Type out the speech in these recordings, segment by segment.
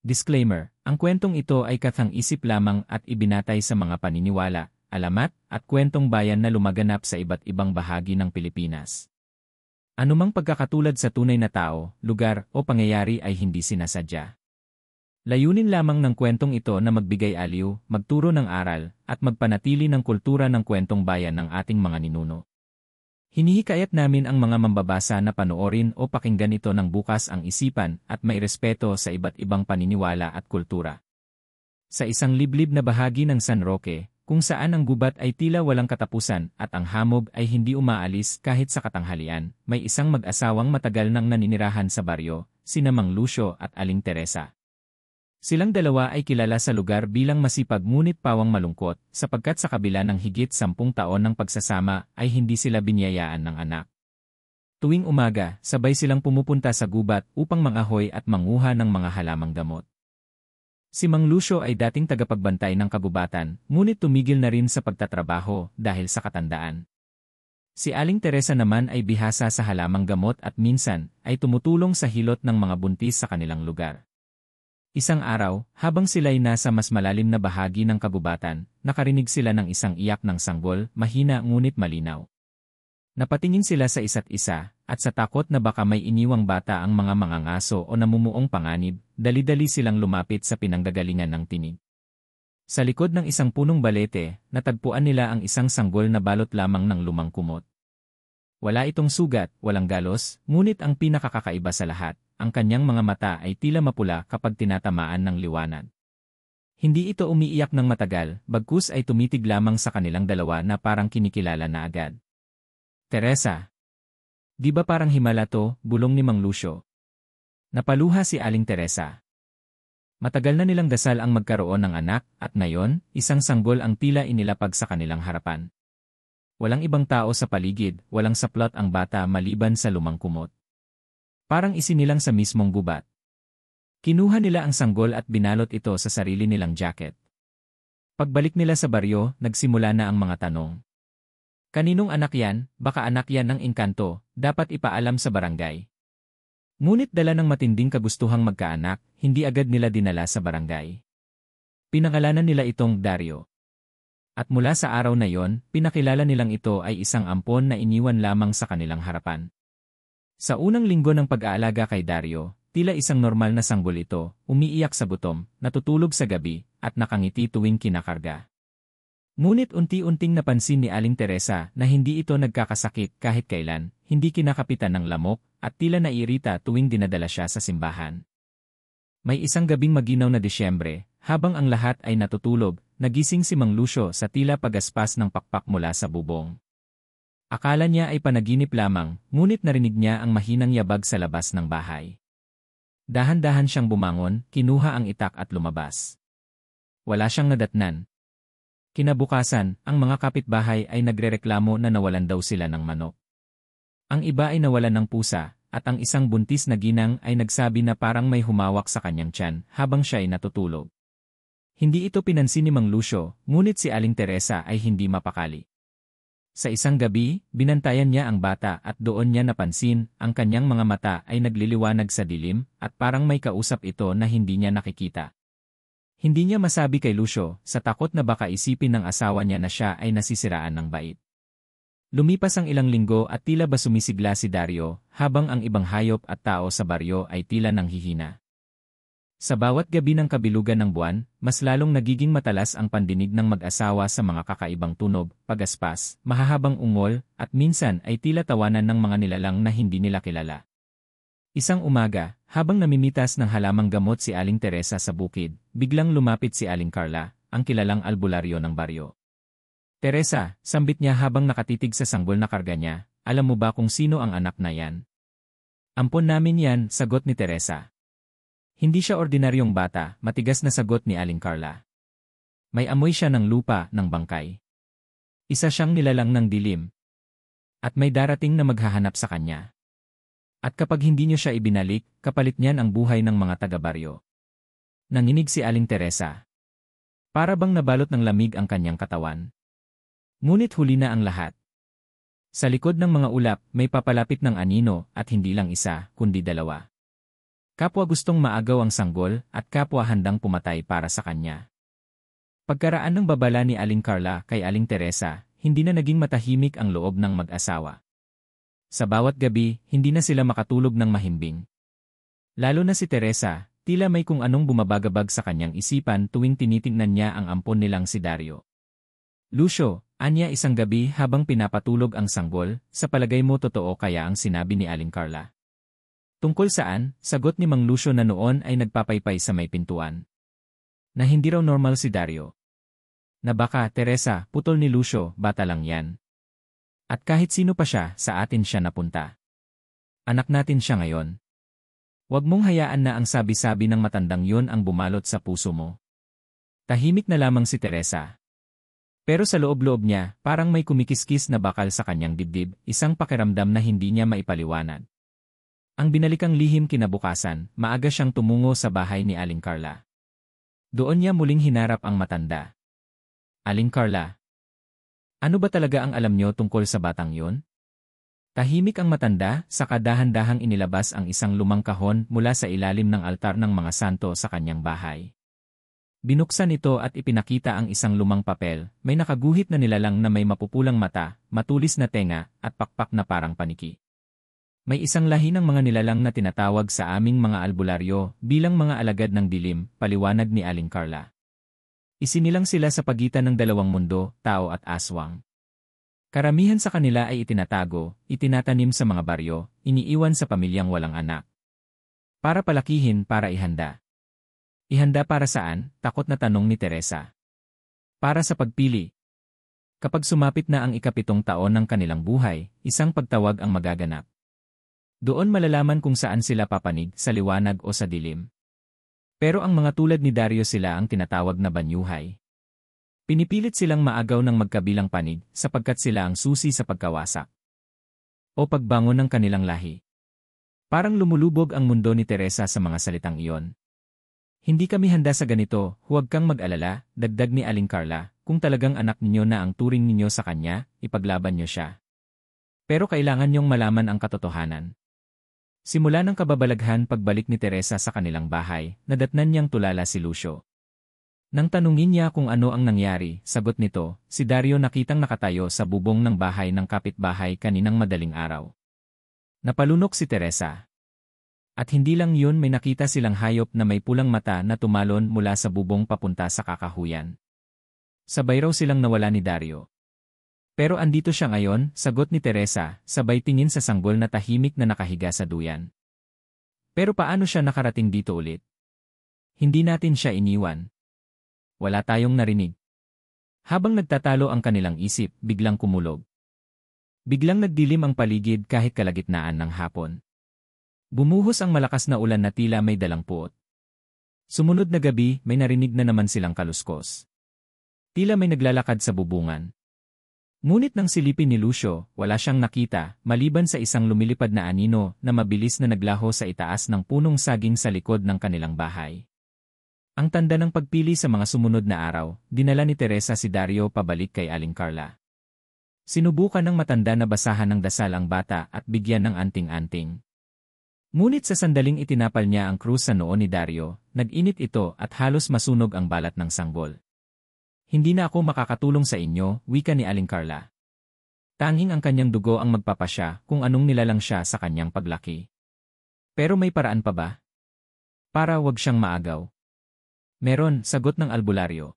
Disclaimer, ang kwentong ito ay kathang-isip lamang at ibinatay sa mga paniniwala, alamat, at kwentong bayan na lumaganap sa iba't ibang bahagi ng Pilipinas. Anumang pagkakatulad sa tunay na tao, lugar, o pangyayari ay hindi sinasadya. Layunin lamang ng kwentong ito na magbigay aliw, magturo ng aral, at magpanatili ng kultura ng kwentong bayan ng ating mga ninuno. Hinihikayat namin ang mga mambabasa na panoorin o pakinggan ito ng bukas ang isipan at may respeto sa iba't ibang paniniwala at kultura. Sa isang liblib na bahagi ng San Roque, kung saan ang gubat ay tila walang katapusan at ang hamog ay hindi umaalis kahit sa katanghalian, may isang mag-asawang matagal nang naninirahan sa baryo, sina Mang Lucio at Aling Teresa. Silang dalawa ay kilala sa lugar bilang masipag ngunit pawang malungkot sapagkat sa kabila ng higit 10 taon ng pagsasama ay hindi sila binyayaan ng anak. Tuwing umaga, sabay silang pumupunta sa gubat upang mangahoy at manguha ng mga halamang gamot. Si Mang Lucio ay dating tagapagbantay ng kagubatan, ngunit tumigil na rin sa pagtatrabaho dahil sa katandaan. Si Aling Teresa naman ay bihasa sa halamang gamot at minsan ay tumutulong sa hilot ng mga buntis sa kanilang lugar. Isang araw, habang sila'y nasa mas malalim na bahagi ng kagubatan, nakarinig sila ng isang iyak ng sanggol, mahina ngunit malinaw. Napatingin sila sa isa't isa, at sa takot na baka may iniwang bata ang mga mangangaso o namumuong panganib, dali-dali silang lumapit sa pinanggagalingan ng tinig. Sa likod ng isang punong balete, natagpuan nila ang isang sanggol na balot lamang ng lumang kumot. Wala itong sugat, walang galos, ngunit ang pinakakakaiba sa lahat, ang kanyang mga mata ay tila mapula kapag tinatamaan ng liwanag. Hindi ito umiiyak ng matagal, bagkus ay tumitig lamang sa kanilang dalawa na parang kinikilala na agad. Teresa. Di ba parang himala to, bulong ni Mang Lucio. Napaluha si Aling Teresa. Matagal na nilang dasal ang magkaroon ng anak, at ngayon, isang sanggol ang tila inilapag sa kanilang harapan. Walang ibang tao sa paligid, walang saplot ang bata maliban sa lumang kumot. Parang isinilang sa mismong gubat. Kinuha nila ang sanggol at binalot ito sa sarili nilang jacket. Pagbalik nila sa baryo, nagsimula na ang mga tanong. Kaninong anak yan? Baka anak yan ng engkanto, dapat ipaalam sa barangay. Ngunit dala ng matinding kagustuhang magkaanak, hindi agad nila dinala sa barangay. Pinangalanan nila itong Dario. At mula sa araw na yon, pinakilala nilang ito ay isang ampon na iniwan lamang sa kanilang harapan. Sa unang linggo ng pag-aalaga kay Dario, tila isang normal na sanggol ito, umiiyak sa gutom, natutulog sa gabi, at nakangiti tuwing kinakarga. Ngunit unti-unting napansin ni Aling Teresa na hindi ito nagkakasakit kahit kailan, hindi kinakapitan ng lamok, at tila naiirita tuwing dinadala siya sa simbahan. May isang gabing maginaw na Disyembre, habang ang lahat ay natutulog, nagising si Mang Lucio sa tila pagaspas ng pakpak mula sa bubong. Akala niya ay panaginip lamang, ngunit narinig niya ang mahinang yabag sa labas ng bahay. Dahan-dahan siyang bumangon, kinuha ang itak at lumabas. Wala siyang nadatnan. Kinabukasan, ang mga kapitbahay ay nagrereklamo na nawalan daw sila ng manok. Ang iba ay nawalan ng pusa, at ang isang buntis na ginang ay nagsabi na parang may humawak sa kanyang tiyan habang siya ay natutulog. Hindi ito pinansin ni Mang Lucio, ngunit si Aling Teresa ay hindi mapakali. Sa isang gabi, binantayan niya ang bata at doon niya napansin, ang kanyang mga mata ay nagliliwanag sa dilim at parang may kausap ito na hindi niya nakikita. Hindi niya masabi kay Lucio, sa takot na baka isipin ng asawa niya na siya ay nasisiraan ng bait. Lumipas ang ilang linggo at tila ba sumisigla si Dario, habang ang ibang hayop at tao sa baryo ay tila nanghihina. Sa bawat gabi ng kabilugan ng buwan, mas lalong nagiging matalas ang pandinig ng mag-asawa sa mga kakaibang tunog, pagaspas, mahahabang ungol, at minsan ay tila tawanan ng mga nilalang na hindi nila kilala. Isang umaga, habang namimitas ng halamang gamot si Aling Teresa sa bukid, biglang lumapit si Aling Carla, ang kilalang albularyo ng baryo. Teresa, sambit niya habang nakatitig sa sanggol na karga niya, alam mo ba kung sino ang anak na yan? Ampon namin yan, sagot ni Teresa. Hindi siya ordinaryong bata, matigas na sagot ni Aling Carla. May amoy siya ng lupa, ng bangkay. Isa siyang nilalang ng dilim. At may darating na maghahanap sa kanya. At kapag hindi niyo siya ibinalik, kapalit niyan ang buhay ng mga taga-baryo. Nanginig si Aling Teresa. Para bang nabalot ng lamig ang kanyang katawan. Ngunit huli na ang lahat. Sa likod ng mga ulap, may papalapit ng anino at hindi lang isa, kundi dalawa. Kapwa gustong maagaw ang sanggol at kapwa handang pumatay para sa kanya. Pagkaraan ng babala ni Aling Carla kay Aling Teresa, hindi na naging matahimik ang loob ng mag-asawa. Sa bawat gabi, hindi na sila makatulog ng mahimbing. Lalo na si Teresa, tila may kung anong bumabagabag sa kanyang isipan tuwing tinitingnan niya ang ampon nilang si Dario. Lucio, anya isang gabi habang pinapatulog ang sanggol, sa palagay mo totoo kaya ang sinabi ni Aling Carla? Tungkol saan, sagot ni Mang Lucio na noon ay nagpapaypay sa may pintuan. Na hindi raw normal si Dario. Na baka, Teresa, putol ni Lucio, bata lang yan. At kahit sino pa siya, sa atin siya napunta. Anak natin siya ngayon. Huwag mong hayaan na ang sabi-sabi ng matandang yun ang bumalot sa puso mo. Tahimik na lamang si Teresa. Pero sa loob-loob niya, parang may kumikiskis na bakal sa kanyang dibdib, isang pakiramdam na hindi niya maipaliwanag. Ang binalikang lihim kinabukasan, maaga siyang tumungo sa bahay ni Aling Carla. Doon niya muling hinarap ang matanda. Aling Carla, ano ba talaga ang alam niyo tungkol sa batang yon? Tahimik ang matanda, saka dahan-dahang inilabas ang isang lumang kahon mula sa ilalim ng altar ng mga santo sa kanyang bahay. Binuksan ito at ipinakita ang isang lumang papel, may nakaguhit na nilalang na may mapupulang mata, matulis na tenga, at pakpak na parang paniki. May isang lahi ng mga nilalang na tinatawag sa aming mga albularyo bilang mga alagad ng dilim, paliwanag ni Aling Carla. Isinilang sila sa pagitan ng dalawang mundo, tao at aswang. Karamihan sa kanila ay itinatago, itinatanim sa mga baryo, iniiwan sa pamilyang walang anak. Para palakihin, para ihanda. Ihanda para saan? Takot na tanong ni Teresa. Para sa pagpili. Kapag sumapit na ang ikapitong taon ng kanilang buhay, isang pagtawag ang magaganap. Doon malalaman kung saan sila papanig, sa liwanag o sa dilim. Pero ang mga tulad ni Dario sila ang tinatawag na banyuhay. Pinipilit silang maagaw ng magkabilang panig sapagkat sila ang susi sa pagkawasak o pagbangon ng kanilang lahi. Parang lumulubog ang mundo ni Teresa sa mga salitang iyon. Hindi kami handa sa ganito, huwag kang mag-alala, dagdag ni Aling Carla, kung talagang anak ninyo na ang turing ninyo sa kanya, ipaglaban niyo siya. Pero kailangan niyong malaman ang katotohanan. Simula ng kababalaghan pagbalik ni Teresa sa kanilang bahay, nadatnan niyang tulala si Lucio. Nang tanungin niya kung ano ang nangyari, sagot nito, si Dario nakitang nakatayo sa bubong ng bahay ng kapitbahay kaninang madaling araw. Napalunok si Teresa. At hindi lang yun, may nakita silang hayop na may pulang mata na tumalon mula sa bubong papunta sa kakahuyan. Sabay raw silang nawala ni Dario. Pero andito siya ngayon, sagot ni Teresa, sabay tingin sa sanggol na tahimik na nakahiga sa duyan. Pero paano siya nakarating dito ulit? Hindi natin siya iniwan. Wala tayong narinig. Habang nagtatalo ang kanilang isip, biglang kumulog. Biglang nagdilim ang paligid kahit kalagitnaan ng hapon. Bumuhos ang malakas na ulan na tila may dalang puot. Sumunod na gabi, may narinig na naman silang kaluskos. Tila may naglalakad sa bubungan. Ngunit nang silipin ni Lucio, wala siyang nakita, maliban sa isang lumilipad na anino na mabilis na naglaho sa itaas ng punong saging sa likod ng kanilang bahay. Ang tanda ng pagpili sa mga sumunod na araw, dinala ni Teresa si Dario pabalik kay Aling Carla. Sinubukan ng matanda na basahan ng dasal ang bata at bigyan ng anting-anting. Ngunit sa sandaling itinapal niya ang krus sa noo ni Dario, nag-init ito at halos masunog ang balat ng sanggol. Hindi na ako makakatulong sa inyo, wika ni Aling Carla. Tanging ang kanyang dugo ang magpapasya kung anong nilalang siya sa kanyang paglaki. Pero may paraan pa ba? Para wag siyang maagaw. Meron, sagot ng albularyo.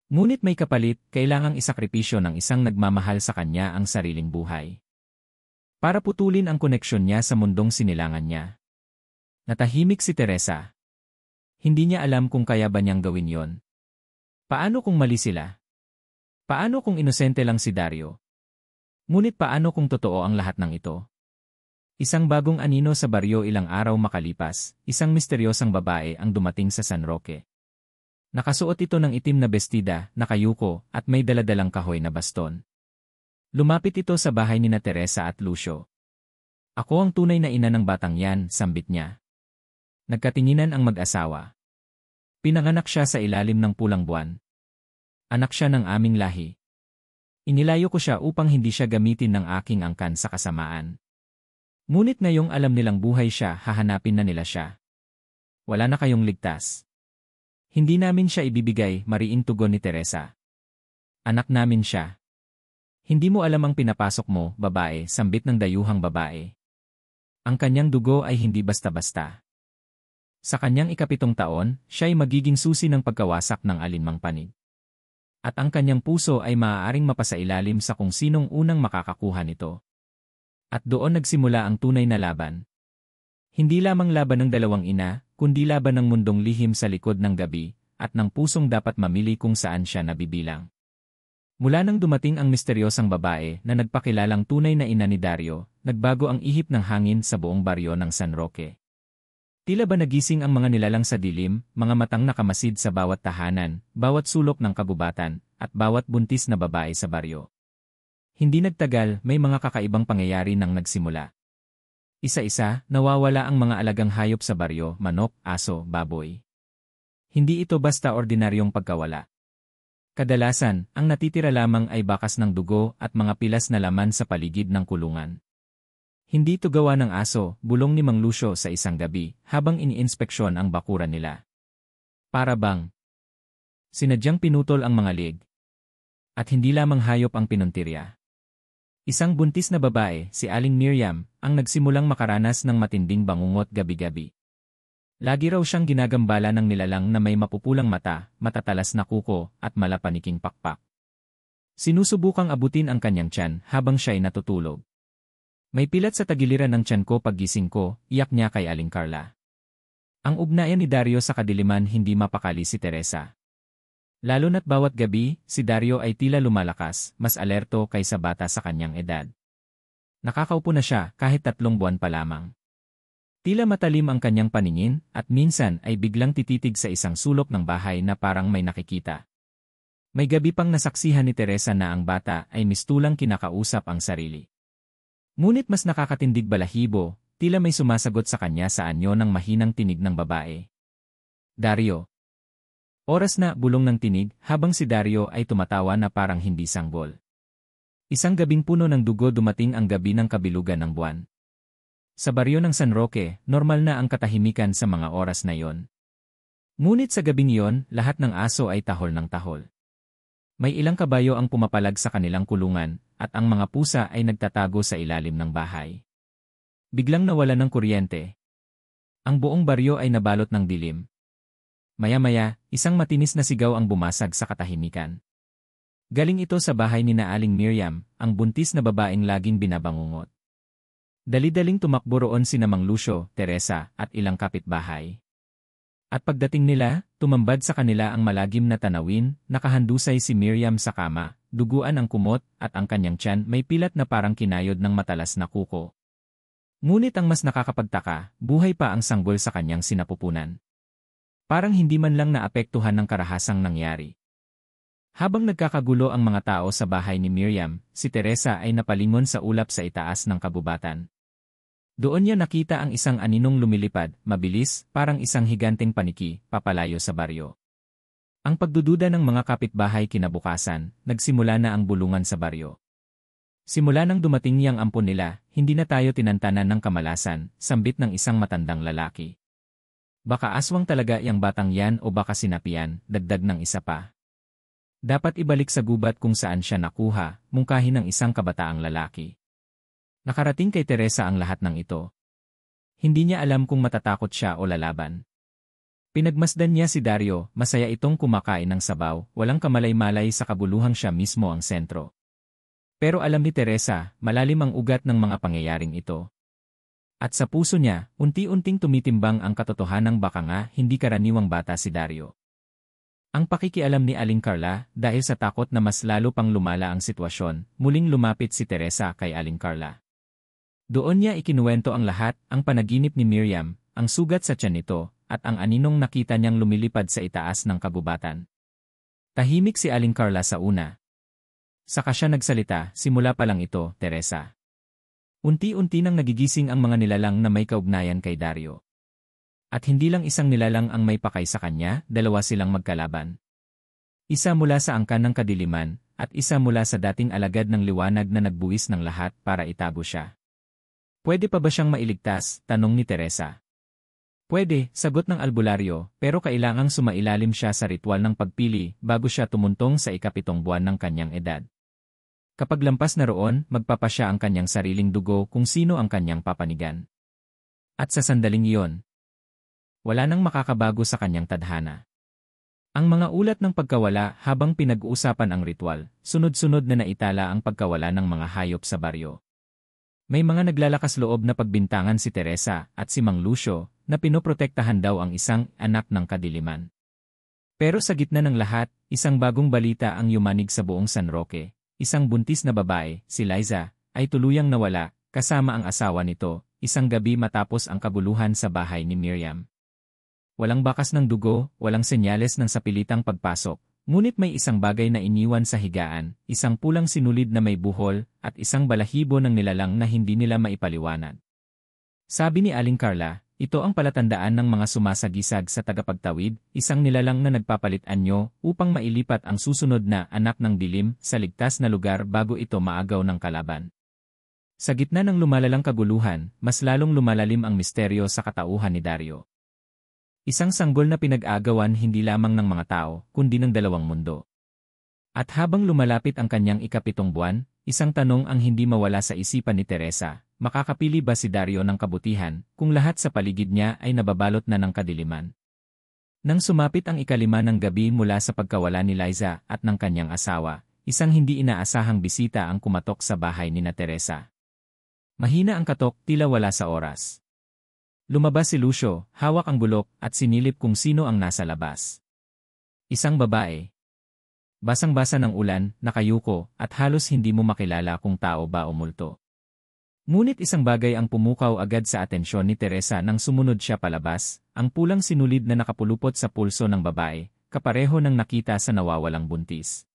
Ngunit may kapalit, kailangang isakripisyo ng isang nagmamahal sa kanya ang sariling buhay. Para putulin ang koneksyon niya sa mundong sinilangan niya. Natahimik si Teresa. Hindi niya alam kung kaya ba niyang gawin yon. Paano kung mali sila? Paano kung inosente lang si Dario? Ngunit paano kung totoo ang lahat ng ito? Isang bagong anino sa baryo ilang araw makalipas, isang misteryosang babae ang dumating sa San Roque. Nakasuot ito ng itim na bestida, nakayuko, at may daladalang kahoy na baston. Lumapit ito sa bahay ni na Teresa at Lucio. Ako ang tunay na ina ng batang yan, sambit niya. Nagkatinginan ang mag-asawa. Pinanganak siya sa ilalim ng pulang buwan. Anak siya ng aming lahi. Inilayo ko siya upang hindi siya gamitin ng aking angkan sa kasamaan. Ngunit ngayong alam nilang buhay siya, hahanapin na nila siya. Wala na kayong ligtas. Hindi namin siya ibibigay, mariing tugon ni Teresa. Anak namin siya. Hindi mo alam ang pinapasok mo, babae, sambit ng dayuhang babae. Ang kanyang dugo ay hindi basta-basta. Sa kanyang ikapitong taon, siya ay magiging susi ng pagkawasak ng alinmang panig. At ang kanyang puso ay maaaring mapasailalim sa kung sinong unang makakakuha nito. At doon nagsimula ang tunay na laban. Hindi lamang laban ng dalawang ina, kundi laban ng mundong lihim sa likod ng gabi, at ng pusong dapat mamili kung saan siya nabibilang. Mula nang dumating ang misteryosang babae na nagpakilalang tunay na ina ni Dario, nagbago ang ihip ng hangin sa buong baryo ng San Roque. Tila ba nagising ang mga nilalang sa dilim, mga matang nakamasid sa bawat tahanan, bawat sulok ng kagubatan, at bawat buntis na babae sa baryo. Hindi nagtagal, may mga kakaibang pangyayari nang nagsimula. Isa-isa, nawawala ang mga alagang hayop sa baryo, manok, aso, baboy. Hindi ito basta ordinaryong pagkawala. Kadalasan, ang natitira lamang ay bakas ng dugo at mga pilas na laman sa paligid ng kulungan. Hindi ito gawa ng aso, bulong ni Mang Lucio sa isang gabi, habang iniinspeksyon ang bakuran nila. Para bang sinadyang pinutol ang mga lig. At hindi lamang hayop ang pinuntirya. Isang buntis na babae, si Aling Miriam, ang nagsimulang makaranas ng matinding bangungot gabi-gabi. Lagi raw siyang ginagambala ng nilalang na may mapupulang mata, matatalas na kuko, at malapaniking pakpak. Sinusubukang abutin ang kanyang tiyan habang siya'y natutulog. May pilat sa tagiliran ng tiyan ko paggising ko, iyak niya kay Aling Carla. Ang ugnayan ni Dario sa kadiliman hindi mapakali si Teresa. Lalo na't bawat gabi, si Dario ay tila lumalakas, mas alerto kaysa bata sa kanyang edad. Nakakaupo na siya kahit 3 buwan pa lamang. Tila matalim ang kanyang paningin at minsan ay biglang tititig sa isang sulok ng bahay na parang may nakikita. May gabi pang nasaksihan ni Teresa na ang bata ay mistulang kinakausap ang sarili. Ngunit mas nakakatindig balahibo, tila may sumasagot sa kanya sa anyo ng mahinang tinig ng babae. Dario. Oras na, bulong ng tinig, habang si Dario ay tumatawa na parang hindi sanggol. Isang gabing puno ng dugo dumating ang gabi ng kabilugan ng buwan. Sa baryo ng San Roque, normal na ang katahimikan sa mga oras na yon. Ngunit sa gabing yon, lahat ng aso ay tahol ng tahol. May ilang kabayo ang pumapalag sa kanilang kulungan, at ang mga pusa ay nagtatago sa ilalim ng bahay. Biglang nawala ng kuryente. Ang buong baryo ay nabalot ng dilim. Maya-maya, isang matinis na sigaw ang bumasag sa katahimikan. Galing ito sa bahay ni na Aling Miriam, ang buntis na babaeng laging binabangungot. Dali-daling tumakbo roon sina Mang Lucio, Teresa, at ilang kapitbahay. At pagdating nila, tumambad sa kanila ang malagim na tanawin, nakahandusay si Miriam sa kama, duguan ang kumot, at ang kanyang tiyan may pilat na parang kinayod ng matalas na kuko. Ngunit ang mas nakakapagtaka, buhay pa ang sanggol sa kanyang sinapupunan. Parang hindi man lang naapektuhan ng karahasang nangyari. Habang nagkakagulo ang mga tao sa bahay ni Miriam, si Teresa ay napalingon sa ulap sa itaas ng kabubatan. Doon niya nakita ang isang aninong lumilipad, mabilis, parang isang higanteng paniki, papalayo sa baryo. Ang pagdududa ng mga kapitbahay kinabukasan, nagsimula na ang bulungan sa baryo. Simula nang dumating niyang ampon nila, hindi na tayo tinantanan ng kamalasan, sambit ng isang matandang lalaki. Baka aswang talaga yang batang yan o baka sinapian, dagdag ng isa pa. Dapat ibalik sa gubat kung saan siya nakuha, mungkahin ng isang kabataang lalaki. Nakarating kay Teresa ang lahat ng ito. Hindi niya alam kung matatakot siya o lalaban. Pinagmasdan niya si Dario, masaya itong kumakain ng sabaw, walang kamalay-malay sa kabuluhang siya mismo ang sentro. Pero alam ni Teresa, malalim ang ugat ng mga pangyayaring ito. At sa puso niya, unti-unting tumitimbang ang katotohanang baka nga hindi karaniwang bata si Dario. Ang pakikialam ni Aling Carla, dahil sa takot na mas lalo pang lumala ang sitwasyon, muling lumapit si Teresa kay Aling Carla. Doon niya ikinuwento ang lahat, ang panaginip ni Miriam, ang sugat sa tiyan nito, at ang aninong nakita niyang lumilipad sa itaas ng kabubatan. Tahimik si Aling Carla sa una. Saka siya nagsalita, simula pa lang ito, Teresa. Unti-unti nang nagigising ang mga nilalang na may kaugnayan kay Dario. At hindi lang isang nilalang ang may pakay sa kanya, dalawa silang magkalaban. Isa mula sa angkan ng kadiliman, at isa mula sa dating alagad ng liwanag na nagbuwis ng lahat para itago siya. Pwede pa ba siyang mailigtas? Tanong ni Teresa. Pwede, sagot ng albularyo, pero kailangang sumailalim siya sa ritual ng pagpili bago siya tumuntong sa ikapitong buwan ng kanyang edad. Kapag lampas na roon, magpapasya ang kanyang sariling dugo kung sino ang kanyang papanigan. At sa sandaling iyon, wala nang makakabago sa kanyang tadhana. Ang mga ulat ng pagkawala habang pinag-uusapan ang ritual, sunod-sunod na naitala ang pagkawala ng mga hayop sa baryo. May mga naglalakas loob na pagbintangan si Teresa at si Mang Lucio na pinoprotektahan daw ang isang anak ng kadiliman. Pero sa gitna ng lahat, isang bagong balita ang yumanig sa buong San Roque. Isang buntis na babae, si Liza, ay tuluyang nawala, kasama ang asawa nito, isang gabi matapos ang kaguluhan sa bahay ni Miriam. Walang bakas ng dugo, walang senyales ng sapilitang pagpasok, ngunit may isang bagay na iniwan sa higaan, isang pulang sinulid na may buhol, at isang balahibo ng nilalang na hindi nila maipaliwanag. Sabi ni Aling Carla, ito ang palatandaan ng mga sumasagisag sa tagapagtawid, isang nilalang na nagpapalit anyo upang mailipat ang susunod na anak ng dilim sa ligtas na lugar bago ito maagaw ng kalaban. Sa gitna ng lumalalang kaguluhan, mas lalong lumalalim ang misteryo sa katauhan ni Dario. Isang sanggol na pinag-agawan hindi lamang ng mga tao, kundi ng dalawang mundo. At habang lumalapit ang kanyang ikapitong buwan, isang tanong ang hindi mawala sa isipan ni Teresa, makakapili ba si Dario ng kabutihan kung lahat sa paligid niya ay nababalot na ng kadiliman? Nang sumapit ang ikalima ng gabi mula sa pagkawala ni Liza at ng kanyang asawa, isang hindi inaasahang bisita ang kumatok sa bahay ni Teresa. Mahina ang katok, tila wala sa oras. Lumabas si Lucio, hawak ang bulok at sinilip kung sino ang nasa labas. Isang babae. Basang-basa ng ulan, nakayuko, at halos hindi mo makilala kung tao ba o multo. Ngunit isang bagay ang pumukaw agad sa atensyon ni Teresa nang sumunod siya palabas, ang pulang sinulid na nakapulupot sa pulso ng babae, kapareho ng nakita sa nawawalang buntis.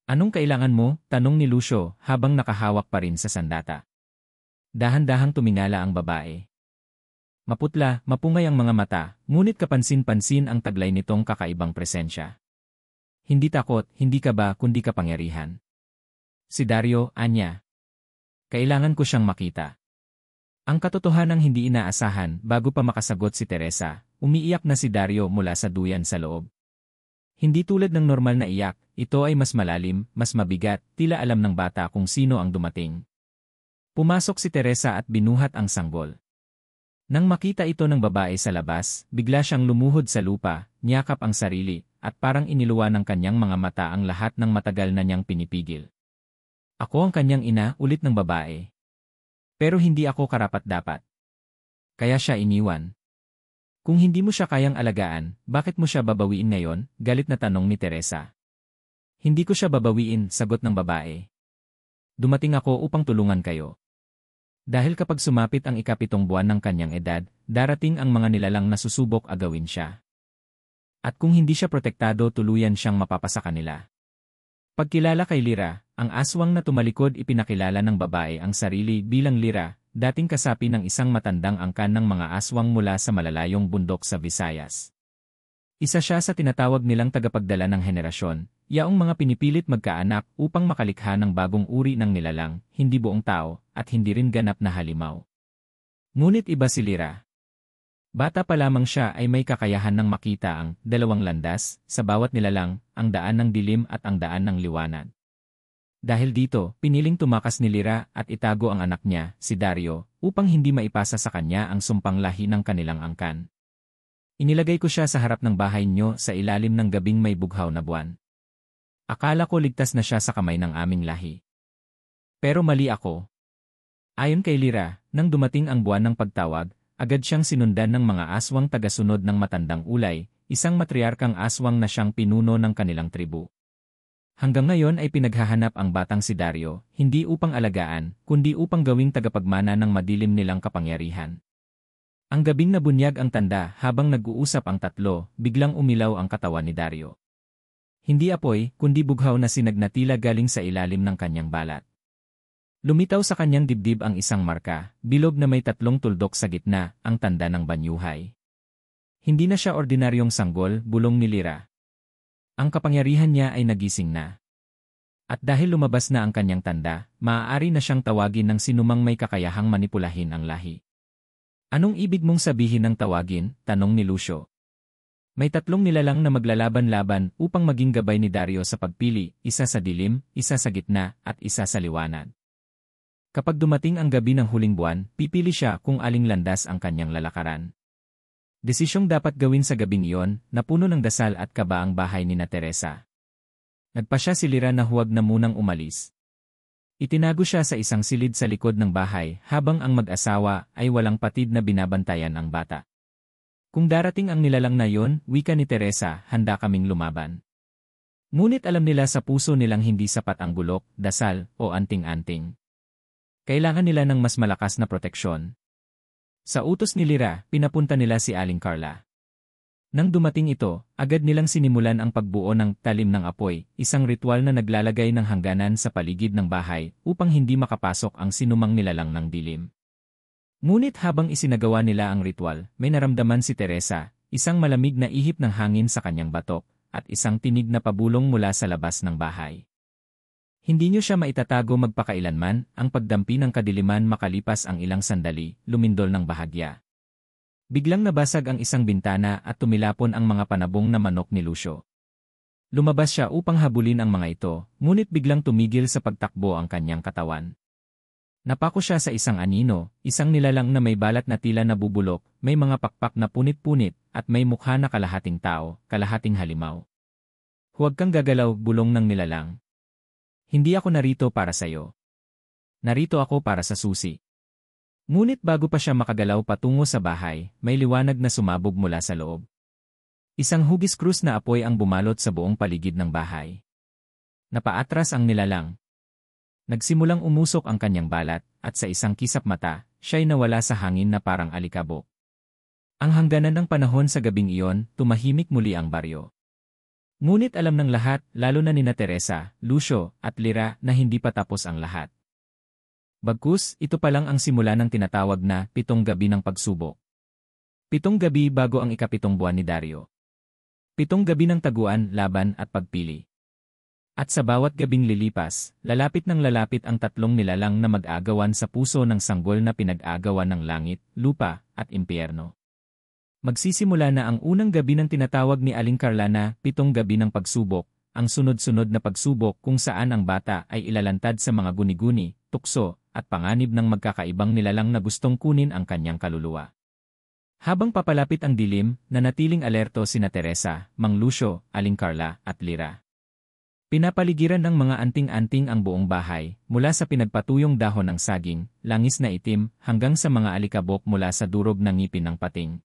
Anong kailangan mo? Tanong ni Lucio habang nakahawak pa rin sa sandata. Dahan-dahang tumingala ang babae. Maputla, mapungay ang mga mata, ngunit kapansin-pansin ang taglay nitong kakaibang presensya. Hindi takot, hindi kaba, kundi kapangyarihan. Si Dario, anya. Kailangan ko siyang makita. Ang katotohanang hindi inaasahan bago pa makasagot si Teresa, umiiyak na si Dario mula sa duyan sa loob. Hindi tulad ng normal na iyak, ito ay mas malalim, mas mabigat, tila alam ng bata kung sino ang dumating. Pumasok si Teresa at binuhat ang sanggol. Nang makita ito ng babae sa labas, bigla siyang lumuhod sa lupa, niyakap ang sarili, at parang iniluwa ng kanyang mga mata ang lahat ng matagal na niyang pinipigil. Ako ang kanyang ina, ulit ng babae. Pero hindi ako karapat-dapat. Kaya siya iniwan. Kung hindi mo siya kayang alagaan, bakit mo siya babawiin ngayon? Galit na tanong ni Teresa. Hindi ko siya babawiin, sagot ng babae. Dumating ako upang tulungan kayo. Dahil kapag sumapit ang ikapitong buwan ng kanyang edad, darating ang mga nilalang na susubok agawin siya. At kung hindi siya protektado, tuluyan siyang mapapasa kanila. Pagkilala kay Lira, ang aswang na tumalikod ipinakilala ng babae ang sarili bilang Lira, dating kasapi ng isang matandang angkan ng mga aswang mula sa malalayong bundok sa Visayas. Isa siya sa tinatawag nilang tagapagdala ng henerasyon, yaong mga pinipilit magkaanak upang makalikha ng bagong uri ng nilalang, hindi buong tao, at hindi rin ganap na halimaw. Ngunit iba si Lira. Bata pa lamang siya ay may kakayahan ng makita ang dalawang landas, sa bawat nilalang, ang daan ng dilim at ang daan ng liwanag. Dahil dito, piniling tumakas ni Lira at itago ang anak niya, si Dario, upang hindi maipasa sa kanya ang sumpang lahi ng kanilang angkan. Inilagay ko siya sa harap ng bahay niyo sa ilalim ng gabing may bughaw na buwan. Akala ko ligtas na siya sa kamay ng aming lahi. Pero mali ako. Ayon kay Lira, nang dumating ang buwan ng pagtawag, agad siyang sinundan ng mga aswang tagasunod ng matandang ulay, isang matriarkang aswang na siyang pinuno ng kanilang tribu. Hanggang ngayon ay pinaghahanap ang batang si Dario, hindi upang alagaan, kundi upang gawing tagapagmana ng madilim nilang kapangyarihan. Ang gabing nabunyag ang tanda habang nag-uusap ang tatlo, biglang umilaw ang katawan ni Dario. Hindi apoy, kundi bughaw na sinagnatila galing sa ilalim ng kanyang balat. Lumitaw sa kanyang dibdib ang isang marka, bilog na may 3 tuldok sa gitna, ang tanda ng banyuhay. Hindi na siya ordinaryong sanggol, bulong ni Lira. Ang kapangyarihan niya ay nagising na. At dahil lumabas na ang kanyang tanda, maaari na siyang tawagin ng sinumang may kakayahang manipulahin ang lahi. Anong ibig mong sabihin ng tawagin? Tanong ni Lucio. May tatlong nilalang na maglalaban-laban upang maging gabay ni Dario sa pagpili, isa sa dilim, isa sa gitna, at isa sa liwanag. Kapag dumating ang gabi ng huling buwan, pipili siya kung aling landas ang kanyang lalakaran. Desisyong dapat gawin sa gabing iyon, na puno ng dasal at kaba ang bahay ni na Teresa. Nagpasya si Lyra na huwag na munang umalis. Itinago siya sa isang silid sa likod ng bahay habang ang mag-asawa ay walang patid na binabantayan ang bata. Kung darating ang nilalang na yon, wika ni Teresa, handa kaming lumaban. Ngunit alam nila sa puso nilang hindi sapat ang bulok, dasal, o anting-anting. Kailangan nila ng mas malakas na proteksyon. Sa utos ni Lyra, pinapunta nila si Aling Carla. Nang dumating ito, agad nilang sinimulan ang pagbuo ng talim ng apoy, isang ritual na naglalagay ng hangganan sa paligid ng bahay upang hindi makapasok ang sinumang nilalang ng dilim. Ngunit habang isinagawa nila ang ritual, may naramdaman si Teresa, isang malamig na ihip ng hangin sa kanyang batok, at isang tinig na pabulong mula sa labas ng bahay. Hindi niyo siya maitatago magpakailanman, ang pagdampi ng kadiliman makalipas ang ilang sandali, lumindol ng bahagya. Biglang nabasag ang isang bintana at tumilapon ang mga panabong na manok ni Lucio. Lumabas siya upang habulin ang mga ito, ngunit biglang tumigil sa pagtakbo ang kanyang katawan. Napako siya sa isang anino, isang nilalang na may balat na tila nabubulok, may mga pakpak na punit-punit, at may mukha na kalahating tao, kalahating halimaw. Huwag kang gagalaw, bulong ng nilalang. Hindi ako narito para sa'yo. Narito ako para sa susi. Ngunit bago pa siya makagalaw patungo sa bahay, may liwanag na sumabog mula sa loob. Isang hugis krus na apoy ang bumalot sa buong paligid ng bahay. Napaatras ang nilalang. Nagsimulang umusok ang kanyang balat, at sa isang kisap mata, siya'y nawala sa hangin na parang alikabok. Ang hangganan ng panahon sa gabing iyon, tumahimik muli ang baryo. Ngunit alam ng lahat, lalo na nina Teresa, Lucio, at Lyra, na hindi pa tapos ang lahat. Bagkus, ito pa lang ang simula ng tinatawag na 7 gabi ng pagsubok. 7 gabi bago ang ika-7 buwan ni Dario. 7 gabi ng taguan, laban at pagpili. At sa bawat gabing lilipas, lalapit ng lalapit ang tatlong nilalang na mag-agawan sa puso ng sanggol na pinag-agawan ng langit, lupa, at impyerno. Magsisimula na ang unang gabi ng tinatawag ni Aling Carla na 7 gabi ng pagsubok, ang sunod-sunod na pagsubok kung saan ang bata ay ilalantad sa mga guni-guni, tukso, at panganib ng magkakaibang nilalang na gustong kunin ang kanyang kaluluwa. Habang papalapit ang dilim, nanatiling alerto sina Teresa, Mang Lucio, Aling Carla, at Lyra. Pinapaligiran ng mga anting-anting ang buong bahay, mula sa pinagpatuyong dahon ng saging, langis na itim, hanggang sa mga alikabok mula sa durog ng ngipin ng pating.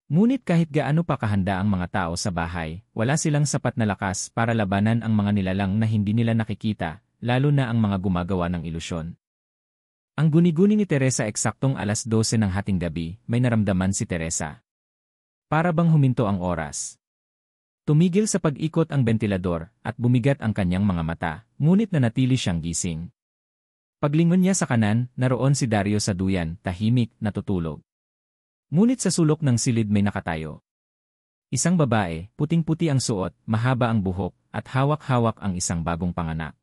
Ngunit kahit gaano pa kahanda ang mga tao sa bahay, wala silang sapat na lakas para labanan ang mga nilalang na hindi nila nakikita, lalo na ang mga gumagawa ng ilusyon. Ang guni-guni ni Teresa eksaktong 12:00 ng hating gabi, may naramdaman si Teresa. Para bang huminto ang oras. Tumigil sa pag-ikot ang bentilador at bumigat ang kanyang mga mata, ngunit nanatili siyang gising. Paglingon niya sa kanan, naroon si Dario sa duyan, tahimik, natutulog. Ngunit sa sulok ng silid may nakatayo. Isang babae, puting-puti ang suot, mahaba ang buhok, at hawak-hawak ang isang bagong panganak.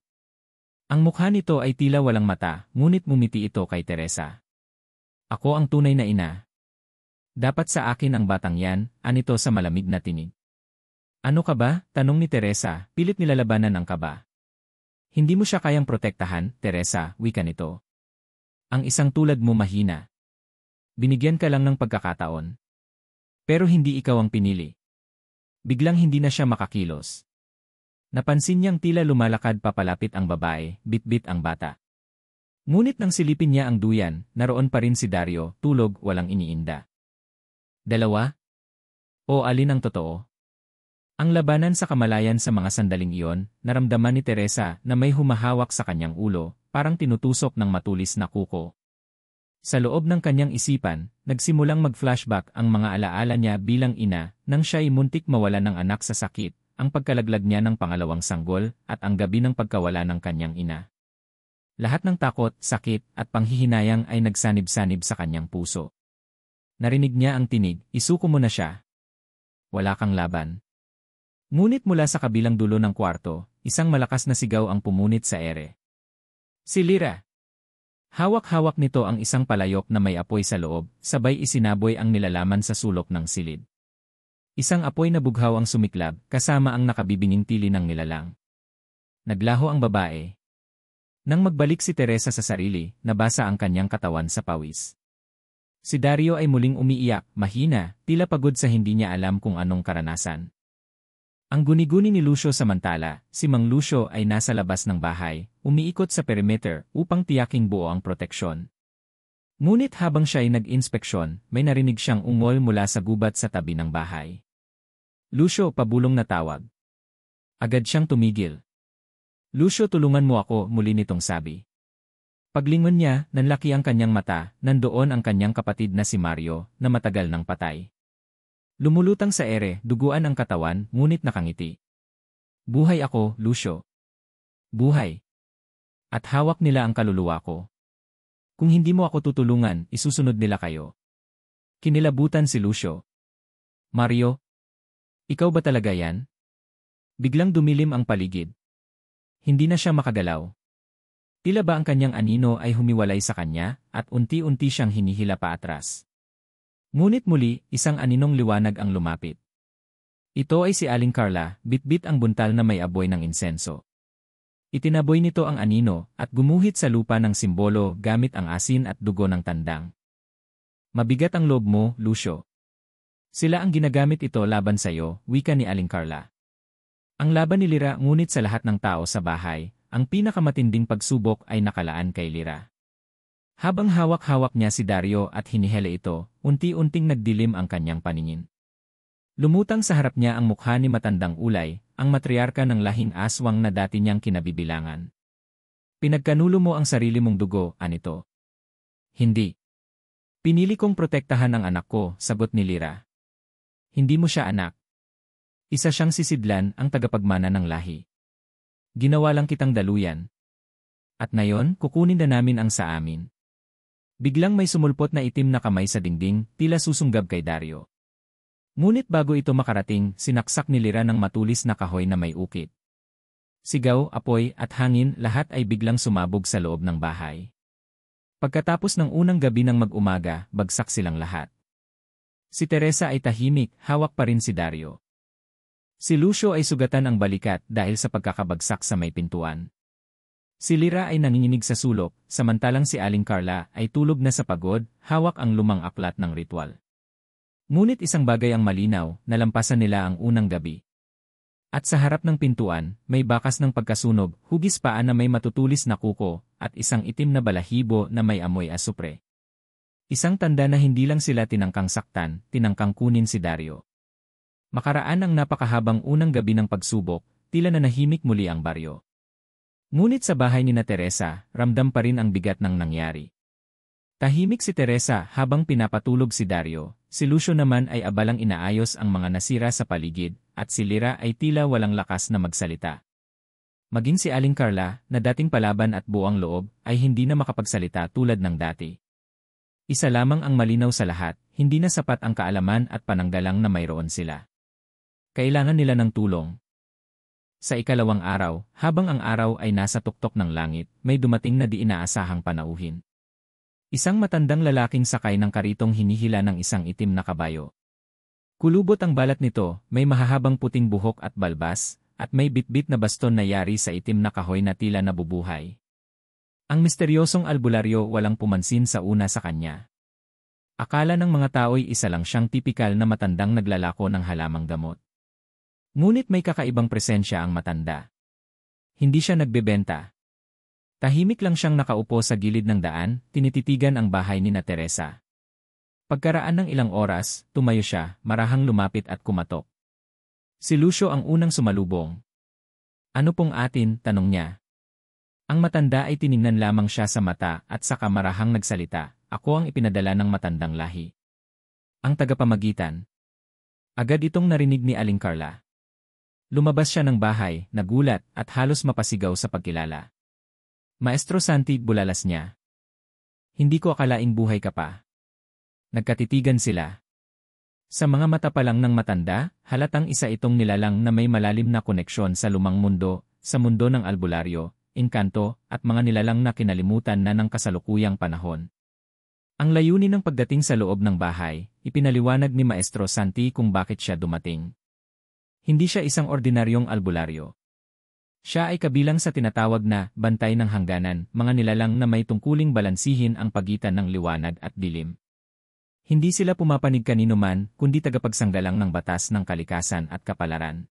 Ang mukha nito ay tila walang mata, ngunit ngumiti ito kay Teresa. Ako ang tunay na ina. Dapat sa akin ang batang yan, anito sa malamig na tinig. Ano ka ba? Tanong ni Teresa, pilit nilalabanan ang kaba. Hindi mo siya kayang protektahan, Teresa, wika nito. Ang isang tulad mo mahina. Binigyan ka lang ng pagkakataon. Pero hindi ikaw ang pinili. Biglang hindi na siya makakilos. Napansin niyang tila lumalakad papalapit ang babae, bit-bit ang bata. Ngunit nang silipin niya ang duyan, naroon pa rin si Dario, tulog, walang iniinda. Dalawa? O alin ang totoo? Ang labanan sa kamalayan sa mga sandaling iyon, naramdaman ni Teresa na may humahawak sa kanyang ulo, parang tinutusok ng matulis na kuko. Sa loob ng kanyang isipan, nagsimulang mag-flashback ang mga alaala niya bilang ina nang siya'y muntik mawala ng anak sa sakit, ang pagkalaglag niya ng pangalawang sanggol at ang gabi ng pagkawala ng kanyang ina. Lahat ng takot, sakit at panghihinayang ay nagsanib-sanib sa kanyang puso. Narinig niya ang tinig, isuko mo na siya. Wala kang laban. Ngunit mula sa kabilang dulo ng kwarto, isang malakas na sigaw ang pumunit sa ere. Si Lyra! Hawak-hawak nito ang isang palayok na may apoy sa loob, sabay isinaboy ang nilalaman sa sulok ng silid. Isang apoy na bughaw ang sumiklab, kasama ang nakabibinging tili ng nilalang. Naglaho ang babae. Nang magbalik si Teresa sa sarili, nabasa ang kanyang katawan sa pawis. Si Dario ay muling umiiyak, mahina, tila pagod sa hindi niya alam kung anong karanasan. Ang guni-guni ni Lucio samantala, si Mang Lucio ay nasa labas ng bahay, umiikot sa perimeter upang tiyaking buo ang proteksyon. Ngunit habang siya ay nag-inspeksyon, may narinig siyang ungol mula sa gubat sa tabi ng bahay. Lucio, pabulong na tawag. Agad siyang tumigil. Lucio, tulungan mo ako, muli nitong sabi. Paglingon niya, nanlaki ang kanyang mata, nandoon ang kanyang kapatid na si Mario, na matagal nang patay. Lumulutang sa ere, duguan ang katawan, ngunit nakangiti. Buhay ako, Lucio. Buhay. At hawak nila ang kaluluwa ko. Kung hindi mo ako tutulungan, isusunod nila kayo. Kinilabutan si Lucio. Mario? Ikaw ba talaga yan? Biglang dumilim ang paligid. Hindi na siya makagalaw. Tila ba ang kanyang anino ay humiwalay sa kanya, at unti-unti siyang hinihila pa atras. Ngunit muli, isang aninong liwanag ang lumapit. Ito ay si Aling Carla, bitbit ang buntal na may apoy ng insenso. Itinaboy nito ang anino at gumuhit sa lupa ng simbolo gamit ang asin at dugo ng tandang. Mabigat ang loob mo, Lucio. Sila ang ginagamit ito laban sa iyo, wika ni Aling Carla. Ang laban ni Lira, ngunit sa lahat ng tao sa bahay, ang pinakamatinding pagsubok ay nakalaan kay Lira. Habang hawak-hawak niya si Dario at hinihele ito, unti-unting nagdilim ang kanyang paningin. Lumutang sa harap niya ang mukha ni matandang ulay, ang matriarka ng lahing aswang na dati niyang kinabibilangan. Pinagkanulo mo ang sarili mong dugo, anito. Hindi. Pinili kong protektahan ang anak ko, sagot ni Lira. Hindi mo siya anak. Isa siyang sisidlan, ang tagapagmana ng lahi. Ginawa lang kitang daluyan. At ngayon, kukunin na namin ang sa amin. Biglang may sumulpot na itim na kamay sa dingding, tila susunggab kay Dario. Ngunit bago ito makarating, sinaksak ni Lira ng matulis na kahoy na may ukit. Sigaw, apoy, at hangin, lahat ay biglang sumabog sa loob ng bahay. Pagkatapos ng unang gabi ng mag-umaga, bagsak silang lahat. Si Teresa ay tahimik, hawak pa rin si Dario. Si Lucio ay sugatan ang balikat dahil sa pagkakabagsak sa may pintuan. Si Lira ay nanginginig sa sulok, samantalang si Aling Carla ay tulog na sa pagod, hawak ang lumang aklat ng ritual. Ngunit isang bagay ang malinaw, nalampasan nila ang unang gabi. At sa harap ng pintuan, may bakas ng pagkasunog, hugis paa na may matutulis na kuko, at isang itim na balahibo na may amoy asupre. Isang tanda na hindi lang sila tinangkang saktan, tinangkang kunin si Dario. Makaraan ang napakahabang unang gabi ng pagsubok, tila na nahimik muli ang baryo. Ngunit sa bahay ni na Teresa, ramdam pa rin ang bigat ng nangyari. Tahimik si Teresa habang pinapatulog si Dario, si Lucio naman ay abalang inaayos ang mga nasira sa paligid, at si Lira ay tila walang lakas na magsalita. Maging si Aling Carla, na dating palaban at buang loob, ay hindi na makapagsalita tulad ng dati. Isa lamang ang malinaw sa lahat, hindi na sapat ang kaalaman at pananggalang na mayroon sila. Kailangan nila ng tulong. Sa ikalawang araw, habang ang araw ay nasa tuktok ng langit, may dumating na di inaasahang panauhin. Isang matandang lalaking sakay ng karitong hinihila ng isang itim na kabayo. Kulubot ang balat nito, may mahahabang puting buhok at balbas, at may bitbit na baston na yari sa itim na kahoy na tila nabubuhay. Ang misteryosong albularyo walang pumansin sa una sa kanya. Akala ng mga tao'y isa lang siyang tipikal na matandang naglalako ng halamang gamot. Ngunit may kakaibang presensya ang matanda. Hindi siya nagbebenta. Tahimik lang siyang nakaupo sa gilid ng daan, tinititigan ang bahay ni na Teresa. Pagkaraan ng ilang oras, tumayo siya, marahang lumapit at kumatok. Si Lucio ang unang sumalubong. Ano pong atin? Tanong niya. Ang matanda ay tiningnan lamang siya sa mata at saka marahang nagsalita, ako ang ipinadala ng matandang lahi. Ang tagapamagitan. Agad itong narinig ni Aling Carla. Lumabas siya ng bahay, nagulat, at halos mapasigaw sa pagkilala. Maestro Santi, bulalas niya. Hindi ko akalaing buhay ka pa. Nagkatitigan sila. Sa mga mata pa lang ng matanda, halatang isa itong nilalang na may malalim na koneksyon sa lumang mundo, sa mundo ng albularyo, engkanto, at mga nilalang na kinalimutan na ng kasalukuyang panahon. Ang layunin ng pagdating sa loob ng bahay, ipinaliwanag ni Maestro Santi kung bakit siya dumating. Hindi siya isang ordinaryong albularyo. Siya ay kabilang sa tinatawag na bantay ng hangganan, mga nilalang na may tungkuling balansihin ang pagitan ng liwanag at dilim. Hindi sila pumapanig kanino man, kundi tagapagsanggalang ng batas ng kalikasan at kapalaran.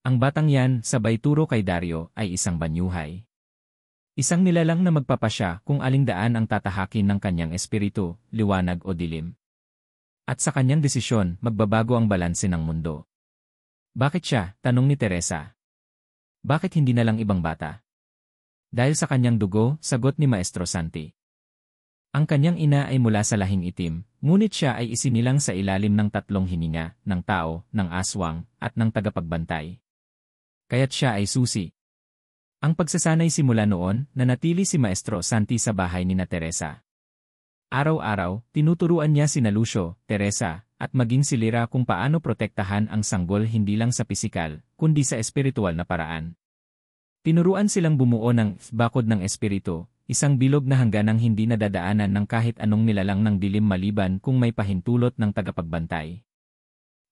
Ang batang yan, sabay turo kay Dario, ay isang banyuhay. Isang nilalang na magpapasya kung aling daan ang tatahakin ng kanyang espiritu, liwanag o dilim. At sa kanyang desisyon, magbabago ang balanse ng mundo. Bakit siya? Tanong ni Teresa. Bakit hindi na lang ibang bata? Dahil sa kanyang dugo, sagot ni Maestro Santi. Ang kanyang ina ay mula sa lahing itim, ngunit siya ay isinilang sa ilalim ng tatlong hininga, ng tao, ng aswang, at ng tagapagbantay. Kaya't siya ay susi. Ang pagsasanay simula noon, nanatili si Maestro Santi sa bahay ni na Teresa. Araw-araw, tinuturuan niya sina Lucio, Teresa, at maging si Lyra kung paano protektahan ang sanggol hindi lang sa pisikal, kundi sa espiritual na paraan. Tinuruan silang bumuo ng bakod ng espiritu, isang bilog na hangganang hindi nadadaanan ng kahit anong nilalang ng dilim maliban kung may pahintulot ng tagapagbantay.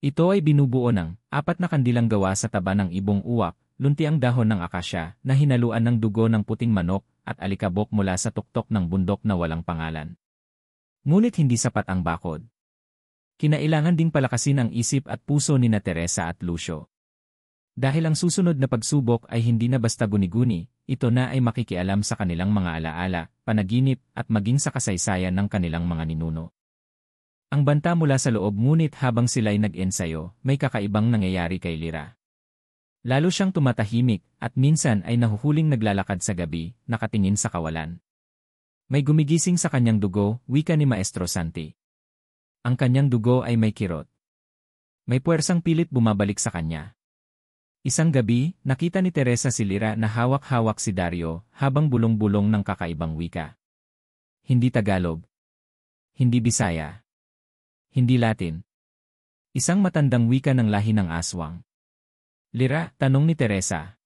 Ito ay binubuo ng 4 na kandilang gawa sa taba ng ibong uwak, luntiang dahon ng akasya na hinaluan ng dugo ng puting manok at alikabok mula sa tuktok ng bundok na walang pangalan. Ngunit hindi sapat ang bakod. Kinailangan ding palakasin ang isip at puso ni na Teresa at Lucio. Dahil ang susunod na pagsubok ay hindi na basta guni-guni, ito na ay makikialam sa kanilang mga alaala, panaginip at maging sa kasaysayan ng kanilang mga ninuno. Ang banta mula sa loob ngunit habang sila'y nag-ensayo, may kakaibang nangyayari kay Lyra. Lalo siyang tumatahimik at minsan ay nahuhuling naglalakad sa gabi, nakatingin sa kawalan. May gumigising sa kanyang dugo, wika ni Maestro Santi. Ang kanyang dugo ay may kirot. May puwersang pilit bumabalik sa kanya. Isang gabi, nakita ni Teresa si Lyra na hawak-hawak si Dario habang bulong-bulong ng kakaibang wika. Hindi Tagalog. Hindi Bisaya. Hindi Latin. Isang matandang wika ng lahi ng aswang. Lyra, tanong ni Teresa.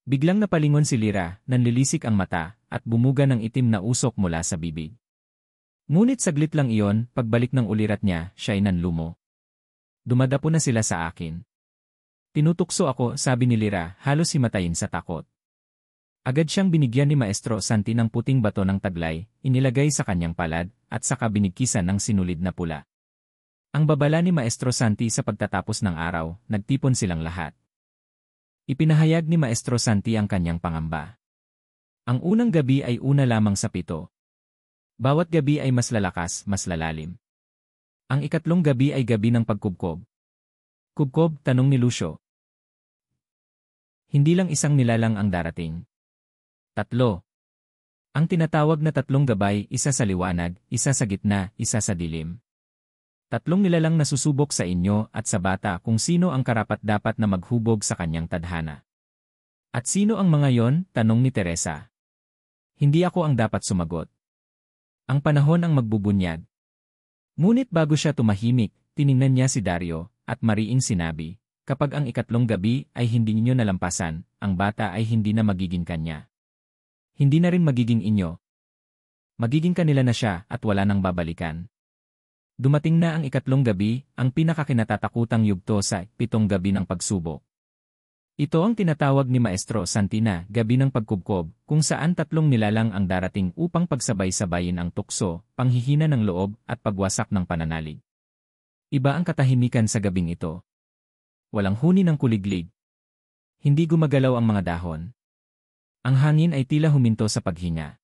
Biglang napalingon si Lyra, nanlilisik ang mata, at bumuga ng itim na usok mula sa bibig. Ngunit saglit lang iyon, pagbalik ng ulirat niya, siya'y nanlumo. Dumadapo na sila sa akin. Tinutukso ako, sabi ni Lyra, halos himatayin sa takot. Agad siyang binigyan ni Maestro Santi ng puting bato ng taglay, inilagay sa kanyang palad, at saka binigkisan ng sinulid na pula. Ang babala ni Maestro Santi sa pagtatapos ng araw, nagtipon silang lahat. Ipinahayag ni Maestro Santi ang kanyang pangamba. Ang unang gabi ay una lamang sa 7. Bawat gabi ay mas lalakas, mas lalalim. Ang ikatlong gabi ay gabi ng pagkubkob. Kubkob, tanong ni Lucio. Hindi lang isang nilalang ang darating. 3. Ang tinatawag na 3 gabay, isa sa liwanag, isa sa gitna, isa sa dilim. 3 nilalang na susubok sa inyo at sa bata kung sino ang karapat-dapat na maghubog sa kanyang tadhana. At sino ang mga yon? Tanong ni Teresa. Hindi ako ang dapat sumagot. Ang panahon ang magbubunyag. Ngunit bago siya tumahimik, tiningnan niya si Dario, at mariing sinabi, kapag ang ikatlong gabi ay hindi ninyo nalampasan, ang bata ay hindi na magiging kanya. Hindi na rin magiging inyo. Magiging kanila na siya at wala nang babalikan. Dumating na ang ikatlong gabi, ang pinakakinatatakutang yugto sa 7 gabi ng pagsubok. Ito ang tinatawag ni Maestro Santi na gabi ng pagkubkob, kung saan 3 nilalang ang darating upang pagsabay-sabayin ang tukso, panghihina ng loob at pagwasak ng pananalig. Iba ang katahimikan sa gabing ito. Walang huni ng kuliglig. Hindi gumagalaw ang mga dahon. Ang hangin ay tila huminto sa paghinga.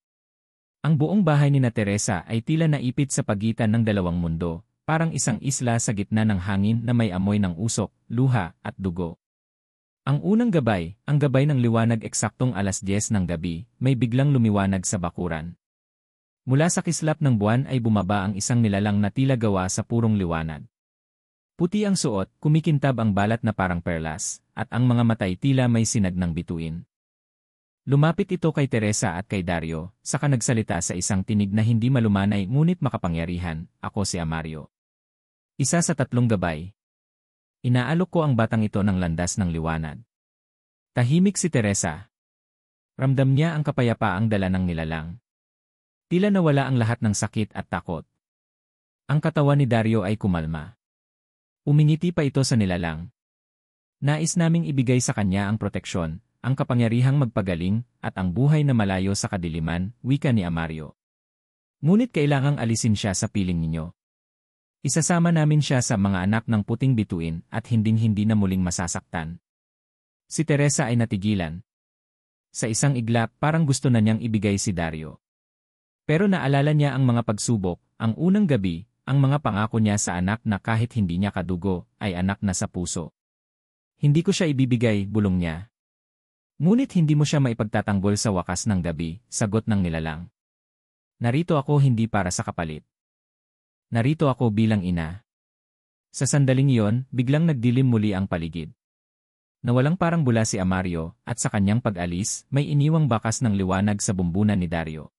Ang buong bahay ni na Teresa ay tila naipit sa pagitan ng dalawang mundo, parang isang isla sa gitna ng hangin na may amoy ng usok, luha, at dugo. Ang unang gabay, ang gabay ng liwanag eksaktong 10:00 ng gabi, may biglang lumiwanag sa bakuran. Mula sa kislap ng buwan ay bumaba ang isang nilalang na tila gawa sa purong liwanag. Puti ang suot, kumikintab ang balat na parang perlas, at ang mga matay tila may sinag ng bituin. Lumapit ito kay Teresa at kay Dario, saka nagsalita sa isang tinig na hindi malumanay ngunit makapangyarihan, ako si Amario. Isa sa 3 gabay. Inaalok ko ang batang ito ng landas ng liwanag. Tahimik si Teresa. Ramdam niya ang kapayapaang dala ng nilalang. Tila nawala ang lahat ng sakit at takot. Ang katawan ni Dario ay kumalma. Umingiti pa ito sa nilalang. Nais naming ibigay sa kanya ang proteksyon, ang kapangyarihang magpagaling, at ang buhay na malayo sa kadiliman, wika ni Amario. Ngunit kailangang alisin siya sa piling ninyo. Isasama namin siya sa mga anak ng puting bituin at hinding-hindi na muling masasaktan. Si Teresa ay natigilan. Sa isang iglap, parang gusto na niyang ibigay si Dario. Pero naalala niya ang mga pagsubok, ang unang gabi, ang mga pangako niya sa anak na kahit hindi niya kadugo, ay anak na sa puso. Hindi ko siya ibibigay, bulong niya. Ngunit hindi mo siya maipagtatanggol sa wakas ng gabi, sagot ng nilalang. Narito ako hindi para sa kapalit. Narito ako bilang ina. Sa sandaling iyon, biglang nagdilim muli ang paligid. Nawalang parang bula si Amario, at sa kanyang pag-alis, may iniwang bakas ng liwanag sa bumbunan ni Dario.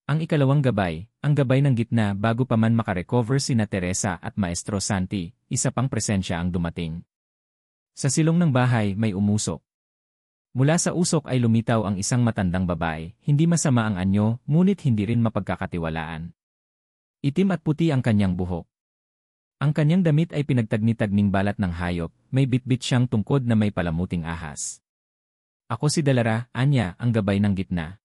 Ang ikalawang gabay, ang gabay ng gitna bago pa man makarecover sina Teresa at Maestro Santi, isa pang presensya ang dumating. Sa silong ng bahay may umusok. Mula sa usok ay lumitaw ang isang matandang babae, hindi masama ang anyo, ngunit hindi rin mapagkakatiwalaan. Itim at puti ang kanyang buhok. Ang kanyang damit ay pinagtagni-tagning balat ng hayop, may bitbit siyang tungkod na may palamuting ahas. Ako si Dalara, anya, ang gabay ng gitna.